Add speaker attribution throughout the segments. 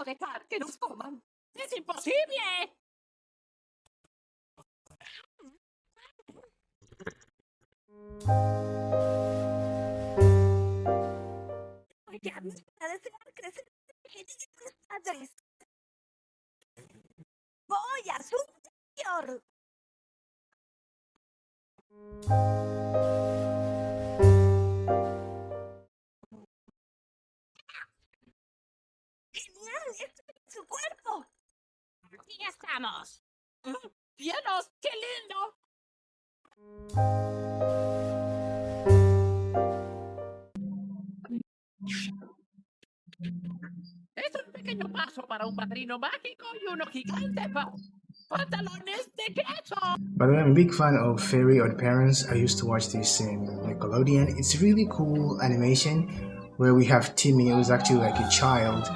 Speaker 1: puedo dejar que nos coman. ¡Es imposible!
Speaker 2: Ya me a desear crecer pequeñitos padres. Voy a superior. ¡Genial! ¡Estoy en su cuerpo!
Speaker 1: ¡Aquí estamos! ¡Cielos! ¡Qué lindo! Es un pequeño paso para un padrino mágico y uno gigante para pantalones de queso.
Speaker 3: By the way, I'm a big fan of Fairy Odd Parents. I used to watch this in Nickelodeon. It's really cool animation where we have Timmy, who's actually like a child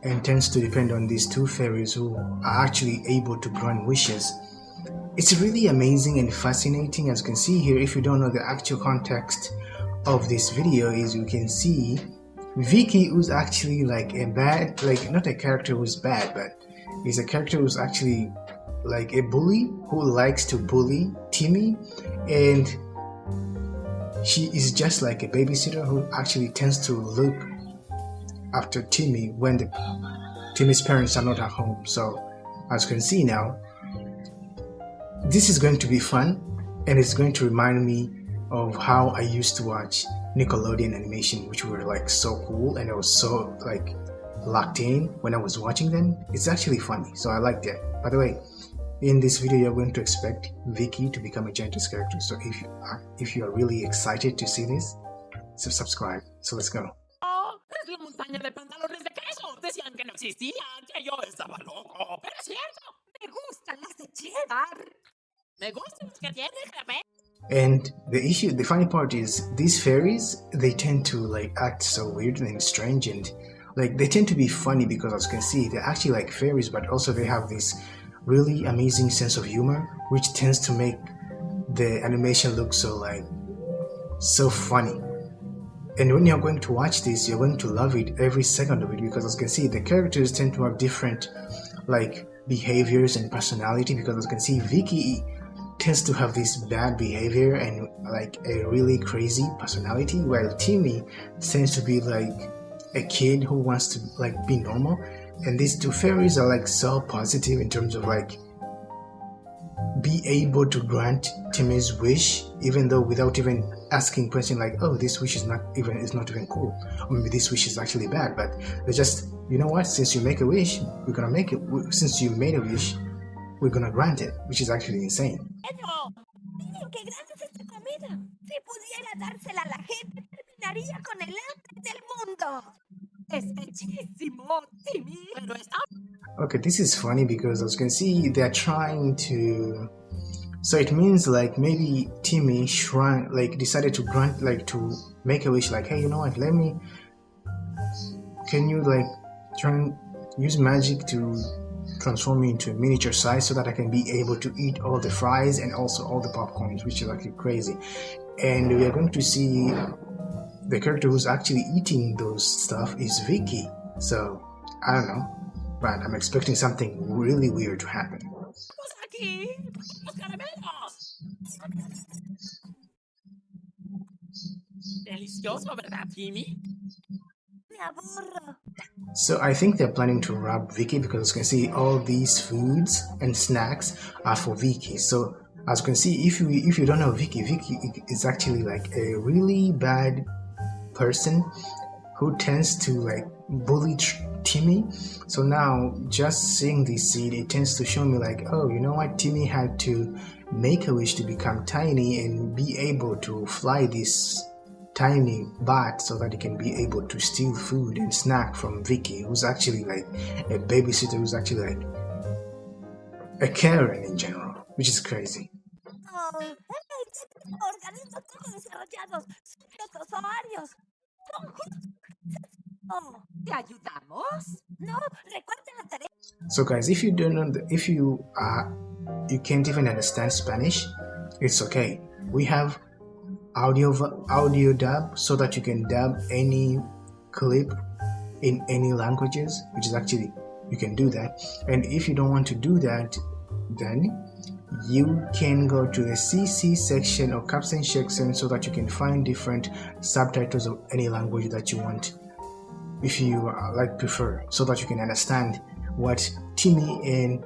Speaker 3: and tends to depend on these two fairies who are actually able to grant wishes. It's really amazing and fascinating. As you can see here, if you don't know the actual context of this video, is you can see Vicki, who's actually like a bad, like not a character who's bad, but is a character who's actually like a bully who likes to bully Timmy, and she is just like a babysitter who actually tends to look after Timmy when Timmy's parents are not at home. So as you can see now, this is going to be fun, and it's going to remind me of how I used to watch Nickelodeon animation, which were like so cool, and I was so like locked in when I was watching them. It's actually funny, so I liked it. By the way, in this video you're going to expect Vicki to become a Giantess character, so if you are really excited to see this, so subscribe. So let's go.
Speaker 1: Oh, es la montaña de pantalones de queso. Decían que no existían, que yo estaba loco. Pero es cierto.
Speaker 2: Me gustan las de cheddar.
Speaker 1: Me gustan los que tienen café.
Speaker 3: And the funny part is, these fairies, they tend to like act so weird and strange, and like they tend to be funny because, as you can see, they're actually like fairies, but also they have this really amazing sense of humor, which tends to make the animation look so funny. And when you're going to watch this, you're going to love it every second of it, because as you can see, the characters tend to have different like behaviors and personality, because as you can see, Vicki tends to have this bad behavior and like a really crazy personality, while Timmy tends to be like a kid who wants to like be normal. And these two fairies are like so positive in terms of like be able to grant Timmy's wish, even though without even asking question like, oh, this wish is not even cool, or maybe this wish is actually bad, but they just, you know what, since you make a wish, we're gonna make it. Since you made a wish, we're gonna grant it, which is actually insane.
Speaker 2: Miren qué grande es esta comida. Si pudiera dársela a la gente, terminaría con el hambre del mundo.
Speaker 1: Es bellísimo, Timmy. Pero está...
Speaker 3: Okay, this is funny because as you can see, they're trying to... So it means like maybe Timmy decided to grant, like to make a wish, like, hey, you know what, can you like use magic to transform me into a miniature size so that I can be able to eat all the fries and also all the popcorns, which is actually crazy. And we are going to see the character who's actually eating those stuff is Vicki. So I don't know, but I'm expecting something really weird to happen.
Speaker 1: aquí, los caramelos. Delicioso, ¿verdad, Timmy?
Speaker 2: Me aburro.
Speaker 3: So I think they're planning to rob Vicki, because as you can see, all these foods and snacks are for Vicki. So as you can see, if you don't know Vicki is actually like a really bad person who tends to like bully Timmy. So now just seeing this scene, it tends to show me like, oh, you know what, Timmy had to make a wish to become tiny and be able to fly this tiny bat so that he can be able to steal food and snack from Vicki, who's actually like a babysitter, who's actually like a Karen in general, which is crazy.
Speaker 2: Oh, organismos poco desarrollados, protozoarios. Son justos. Oh,
Speaker 1: ¿Te ayudamos?
Speaker 2: no, recuerden la tarea.
Speaker 3: So guys, if you don't know, if you can't even understand Spanish, it's okay. We have audio dub so that you can dub any clip in any languages, which is actually you can do that. And if you don't want to do that, then you can go to the CC section or caption section so that you can find different subtitles of any language that you want, if you prefer, so that you can understand what Timmy and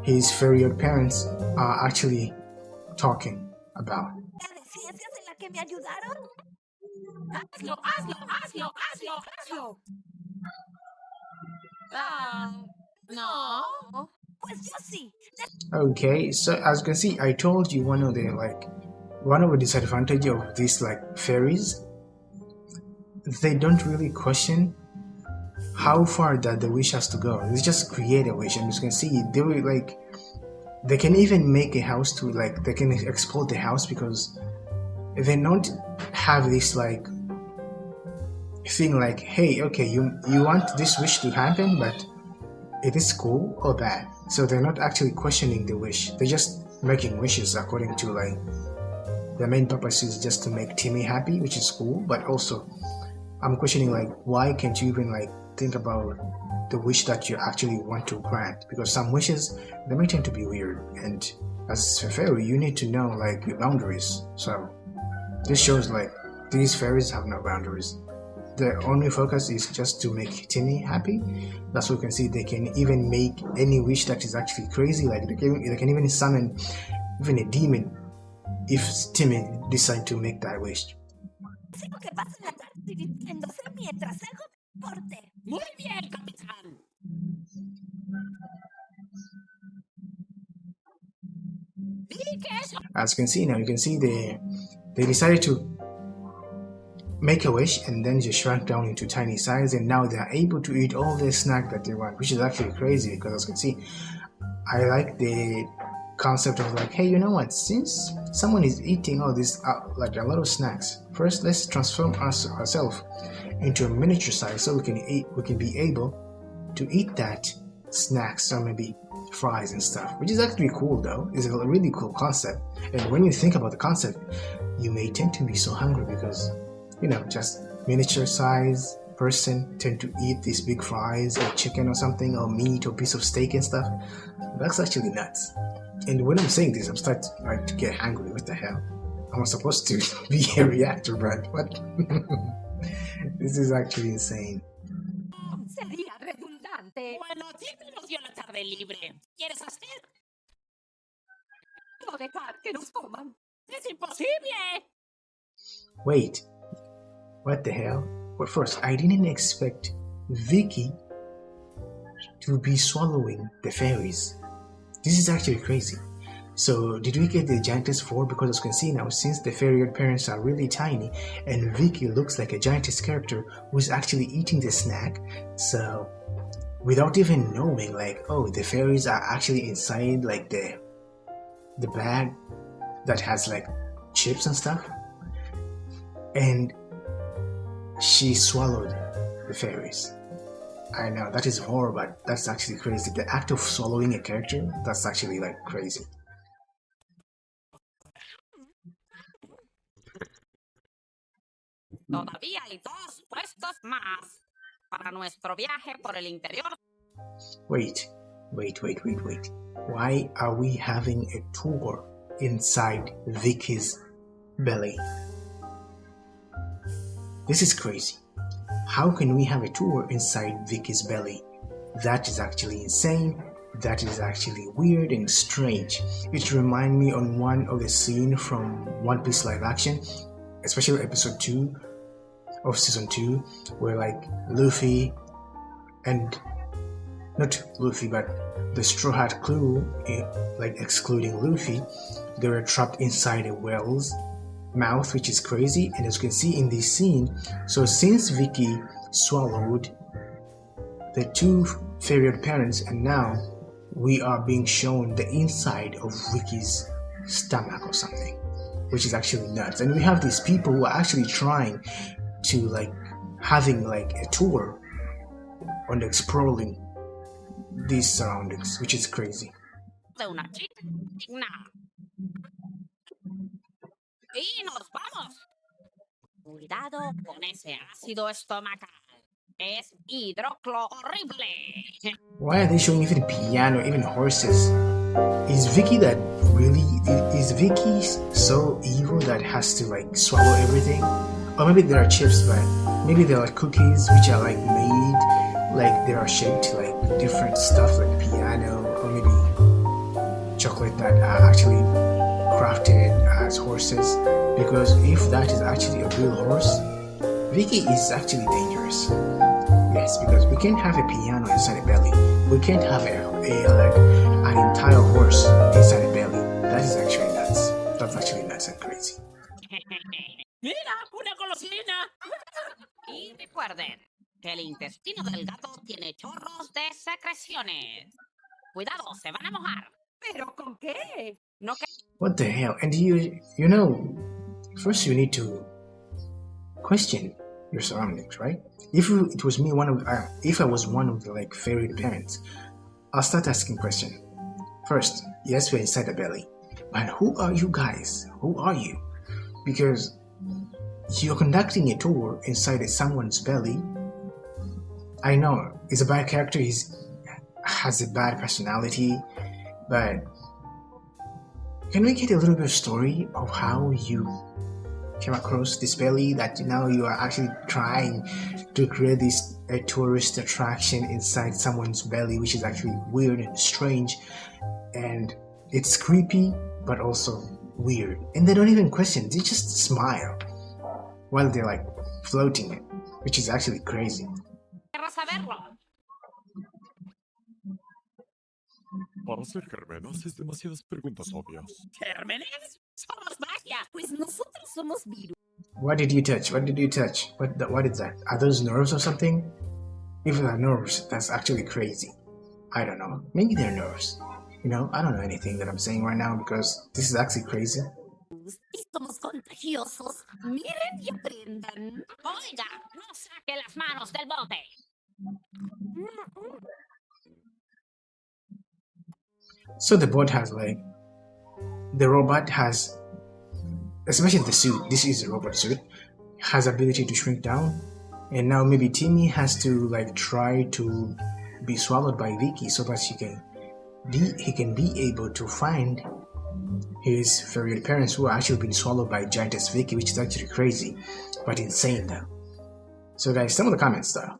Speaker 3: his fairy parents are actually talking about.
Speaker 2: ¿La de ciencias en la que me ayudaron?
Speaker 1: Hazlo, hazlo, hazlo, hazlo, hazlo. No.
Speaker 2: Pues yo sí.
Speaker 3: Okay, so as you can see, I told you one of the disadvantage of these fairies, they don't really question how far that the wish has to go. They just create a wish, and as you can see, they will they can even make a house to they can explode the house, because they don't have this thing hey, okay, you want this wish to happen, but it is cool or bad. So they're not actually questioning the wish. They're just making wishes according to the main purpose is just to make Timmy happy, which is cool. But also, I'm questioning why can't you even think about the wish that you actually want to grant? Because some wishes, they may tend to be weird, and as a fairy, you need to know your boundaries. So this shows these fairies have no boundaries. The only focus is just to make Timmy happy. That's what we can see. They can even make any wish that is actually crazy. They can even summon even a demon if Timmy decide to make that wish.
Speaker 2: Sigo que pasen la tarde divirtiéndose mientras hago deporte.
Speaker 1: Muy bien, capitán.
Speaker 3: As you can see now, you can see they decided to make a wish, and then just shrunk down into tiny size, and now they are able to eat all the snack that they want, which is actually crazy. Because as you can see, I like the concept of hey, you know what, since someone is eating all this a lot of snacks, first let's transform ourselves into a miniature size so we can be able to eat that snacks, or maybe fries and stuff, which is actually cool. Though it's a really cool concept, and when you think about the concept, you may tend to be so hungry because just miniature size person tend to eat these big fries or chicken or something, or meat or piece of steak and stuff. That's actually nuts. And when I'm saying this, I'm starting to get hungry. What the hell? I'm supposed to be a reactor, but what? This is actually insane.
Speaker 2: Sería redundante.
Speaker 1: Bueno, siempre nos dio la tarde libre. ¿Quieres hacer?
Speaker 2: No dejar que nos coman.
Speaker 1: ¡Es imposible!
Speaker 3: Wait. What the hell? But first, I didn't expect Vicki to be swallowing the fairies. This is actually crazy. So, did we get the Giantess 4? Because as you can see now, since the fairy parents are really tiny, and Vicki looks like a Giantess character who's actually eating the snack, so without even knowing, oh, the fairies are actually inside the bag that has chips and stuff, and she swallowed the fairies. I know, that is horror, but that's actually crazy. The act of swallowing a character, that's actually crazy.
Speaker 1: Todavía hay 2 puestos más para nuestro viaje por el interior.
Speaker 3: Wait. Why are we having a tour inside Vicky's belly? This is crazy. How can we have a tour inside Vicky's belly? That is actually insane. That is actually weird and strange. It reminds me on one of the scene from One Piece live action, especially episode 2 of season 2, where Luffy and not Luffy, but the Straw Hat crew, excluding Luffy, they were trapped inside a whale's mouth, which is crazy. And as you can see in this scene, so since Vicki swallowed the 2 fairy parents, and now we are being shown the inside of Vicky's stomach or something, which is actually nuts. And we have these people who are actually trying to having a tour on exploring these surroundings, which is crazy.
Speaker 1: De una chica digna. Y nos vamos. Cuidado con ese ácido estomacal. Es hidroclo horrible.
Speaker 3: Why are they showing even piano, even horses? Is Vicky that really? Is Vicky so evil that has to like swallow everything? Or maybe there are chips, but maybe there are cookies which are like made, like they are shaped like different stuff like piano, or maybe chocolate that are actually crafted as horses. Because if that is actually a real horse, Vicky is actually dangerous. Yes, because we can't have a piano inside a belly. We can't have like an entire horse inside a belly. That is actually nuts. That's actually nuts and crazy.
Speaker 1: ¡Mira, una golosina! Y recuerden que el intestino del gato tiene chorros de secreciones. Cuidado, se van a mojar. ¿Pero con qué? No que...
Speaker 3: What the hell? And you know, first you need to question your surroundings, right? If it was me, if I was one of the like fairy parents, I'll start asking questions. First, yes, we're inside the belly, but who are you guys? Who are you? Because you're conducting a tour inside someone's belly. I know he's a bad character. He has a bad personality, but can we get a little bit of story of how you came across this belly, that now you are actually trying to create this a tourist attraction inside someone's belly, which is actually weird and strange, and it's creepy but also weird. And they don't even question, they just smile while they're like floating it, which is actually crazy.
Speaker 4: Para ser Germen, haces demasiadas preguntas obvias.
Speaker 1: ¿Gérmenes? Somos magia.
Speaker 2: Pues nosotros somos virus.
Speaker 3: What did you touch? What did you touch? What is that? Are those nerves or something? If they're nerves, that's actually crazy. I don't know. Maybe they're nerves. You know, I don't know anything that I'm saying right now because this is actually crazy.
Speaker 2: Y somos contagiosos. Miren y aprendan.
Speaker 1: Oiga, no saque las manos del bote.
Speaker 3: So the bot has like, the robot has, especially the suit, this is a robot suit, has ability to shrink down, and now maybe Timmy has to like try to be swallowed by Vicky so that he can be able to find his fairy parents who are actually been swallowed by Giantess Vicky, which is actually crazy, but insane though. So guys, some of the comments though.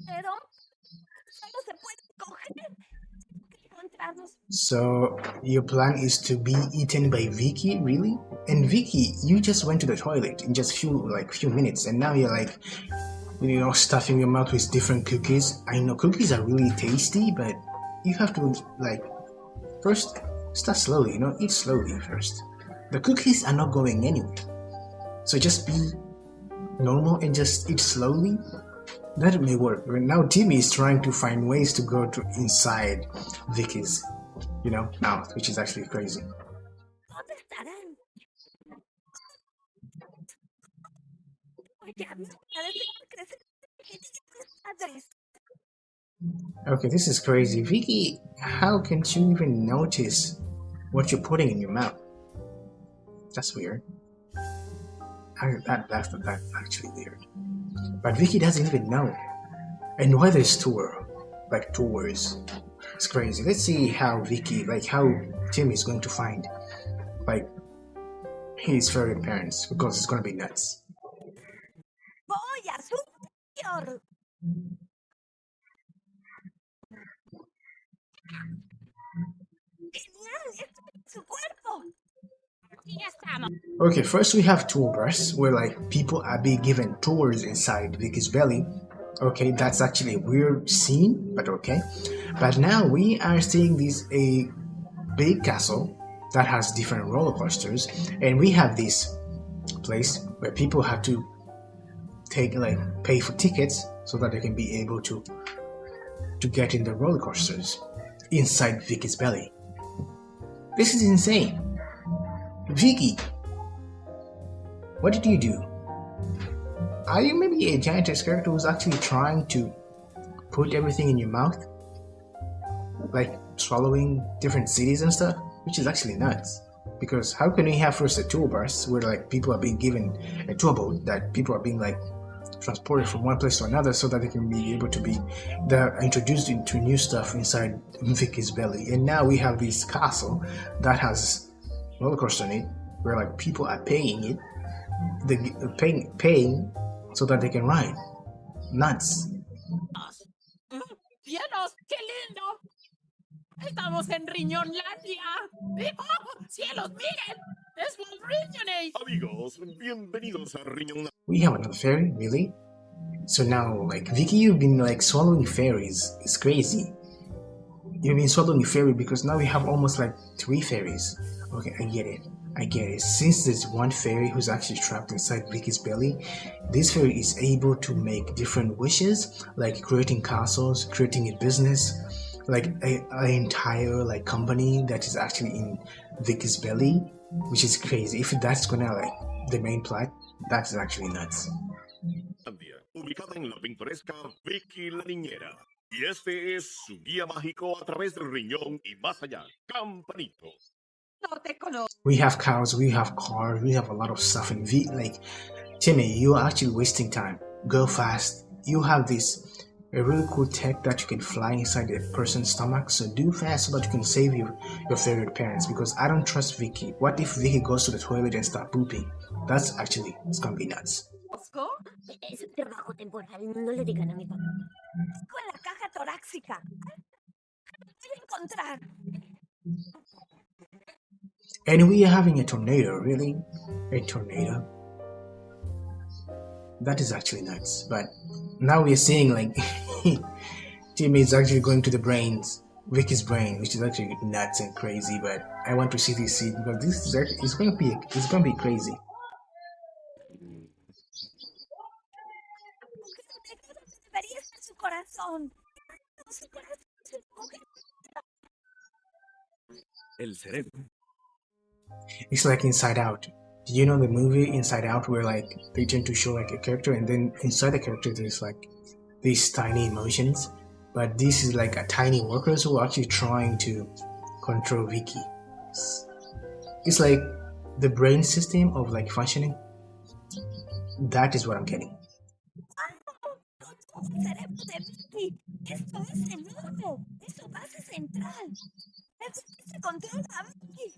Speaker 2: Pero solo se puede coger. Encontrarnos.
Speaker 3: So your plan is to be eaten by Vicky, really? And Vicky, you just went to the toilet in just few minutes, and now you're like, you know, stuffing your mouth with different cookies. I know cookies are really tasty, but you have to like first start slowly. You know, eat slowly first. The cookies are not going anywhere, so just be normal and just eat slowly. That may work. Now Timmy is trying to find ways to go to inside Vicky's, you know, mouth, which is actually crazy.
Speaker 2: ¿Dónde estarán? Oye, a mí me parece que crecer padres.
Speaker 3: Okay, this is crazy. Vicky, how can't you even notice what you're putting in your mouth? That's weird. That's actually weird. But Vicky doesn't even know. And why there's tours. It's crazy. Let's see how Timmy is going to find like his fairy parents, because it's gonna be nuts.
Speaker 2: Voy a superior. Genial, esto es su cuerpo.
Speaker 1: Aquí estamos.
Speaker 3: Okay, first we have tour bus where like people are being given tours inside Vicky's belly. Okay, that's actually a weird scene, but okay. But now we are seeing a big castle that has different roller coasters, and we have this place where people have to pay for tickets so that they can be able to get in the roller coasters inside Vicky's belly. This is insane. Vicky, what did you do? Are you maybe a giantess character who's actually trying to put everything in your mouth? Like swallowing different cities and stuff? Which is actually nuts. Because how can we have first a tour bus where like people are being given a tour boat that people are being like transported from one place to another so that they can be able to be they're introduced into new stuff inside Vicky's belly. And now we have this castle that has roller coaster in it where like people are paying it, paying so that they can ride. Nuts.
Speaker 1: ¡Cielos, qué lindo! ¡Estamos en Riñonlandia! ¡Oh, cielos, miren! ¡Es un Riñonade!
Speaker 4: Amigos, bienvenidos a Riñón.
Speaker 3: We have another fairy, really? So now, like, Vicky, you've been like swallowing fairies. It's crazy. You've been swallowing fairy because now we have almost like 3 fairies. Okay, I get it. Since there's one fairy who's actually trapped inside Vicky's belly, this fairy is able to make different wishes, like creating castles, creating a business, like an entire like company that is actually in Vicky's belly, which is crazy. If that's gonna like the main plot, that's actually nuts.
Speaker 4: Ubicada en la pintoresca Vicky la Niñera. Y este es su guía mágico a través del riñón y más allá. Campanito.
Speaker 1: No te conozco.
Speaker 3: We have cows, we have cars, we have a lot of stuff in like Timmy, you're actually wasting time. Go fast. You have a really cool tech that you can fly inside a person's stomach, so do fast so that you can save your favorite parents, because I don't trust Vicky. What if Vicky goes to the toilet and start pooping? It's gonna be nuts.
Speaker 2: Es un trabajo temporal, no le digan a mi papá. Con la caja torácica. Lo voy a encontrar.
Speaker 3: And we are having a tornado, really? A tornado? That is actually nuts. But now we are seeing like Timmy is actually going to the brains, Vicky's brain, which is actually nuts and crazy. But I want to see this scene because this is actually, it's gonna be crazy.
Speaker 2: Debería estar su corazón. Su corazón se coge.
Speaker 4: El cerebro.
Speaker 3: It's like Inside Out. Do you know the movie Inside Out where like they tend to show like a character and then inside the character there's like these tiny emotions, but this is like a tiny workers who are actually trying to control Vicky. It's like the brain system of like functioning. That is what I'm getting.
Speaker 2: El cerebro de Vicky. Esto es enorme. Es su base central. Es que se controla a Vicky.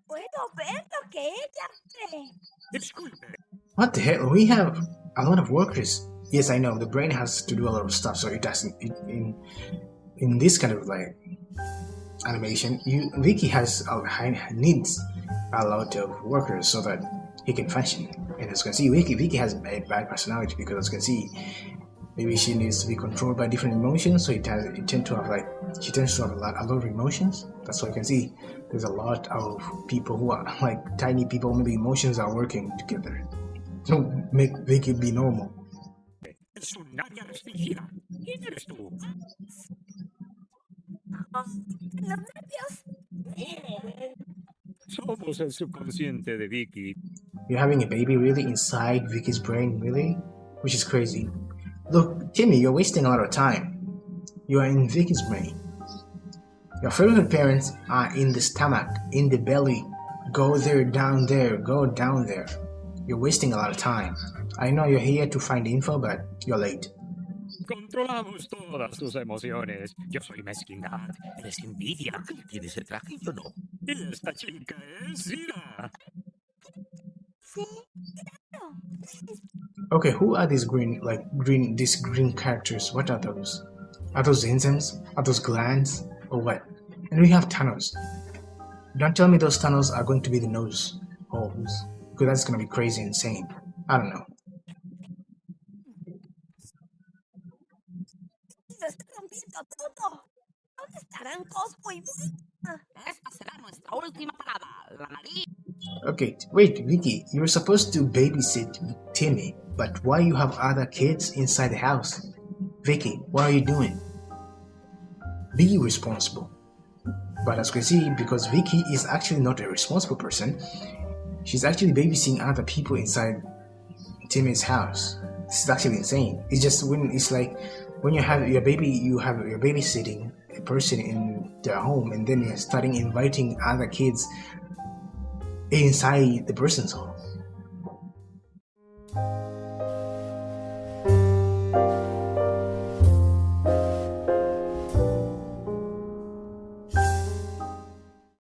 Speaker 2: Puedo ver lo que ella hace.
Speaker 4: Disculpe.
Speaker 3: What the hell? We have a lot of workers. Yes, I know the brain has to do a lot of stuff, so it doesn't. In this kind of like animation, Vicky needs a lot of workers so that he can function. And as you can see, Vicky has a bad personality because as you can see, maybe she needs to be controlled by different emotions. So she tends to have a lot of emotions. That's why you can see there's a lot of people who are like tiny people. Maybe emotions are working together to make Vicky be normal.
Speaker 4: Es un área restringida. ¿Quién eres tú?
Speaker 2: Los nervios.
Speaker 5: Somos el subconsciente de Vicky.
Speaker 3: You're having a baby really inside Vicky's brain, really? Which is crazy. Look, Timmy, you're wasting a lot of time. You are in Vicky's brain. Your favorite parents are in the stomach, in the belly. Go there, down there, go down there. You're wasting a lot of time. I know you're here to find info, but you're late.
Speaker 5: Controlamos todas tus emociones. Yo soy mezquindad. Eres envidia.
Speaker 4: ¿Tienes el traje? Yo no.
Speaker 5: Y esta chica es ira.
Speaker 2: Sí, claro.
Speaker 3: Okay, who are these green characters? What are those? Are those enzymes? Are those glands? Or what? And we have tunnels. Don't tell me those tunnels are going to be the nose holes, because that's going to be crazy insane. I don't know.
Speaker 2: Lo está rompiendo todo. ¿Dónde estarán Cosmo y Buena?
Speaker 1: Esta será nuestra última parada. La nariz.
Speaker 3: Okay, wait, Vicky, you were supposed to babysit Timmy, but why you have other kids inside the house? Vicky, what are you doing? Be responsible. But as you can see, because Vicky is actually not a responsible person, she's actually babysitting other people inside Timmy's house. This is actually insane. It's just when you have your baby, you have you're babysitting a person in their home, and then you're starting inviting other kids inside the person's home.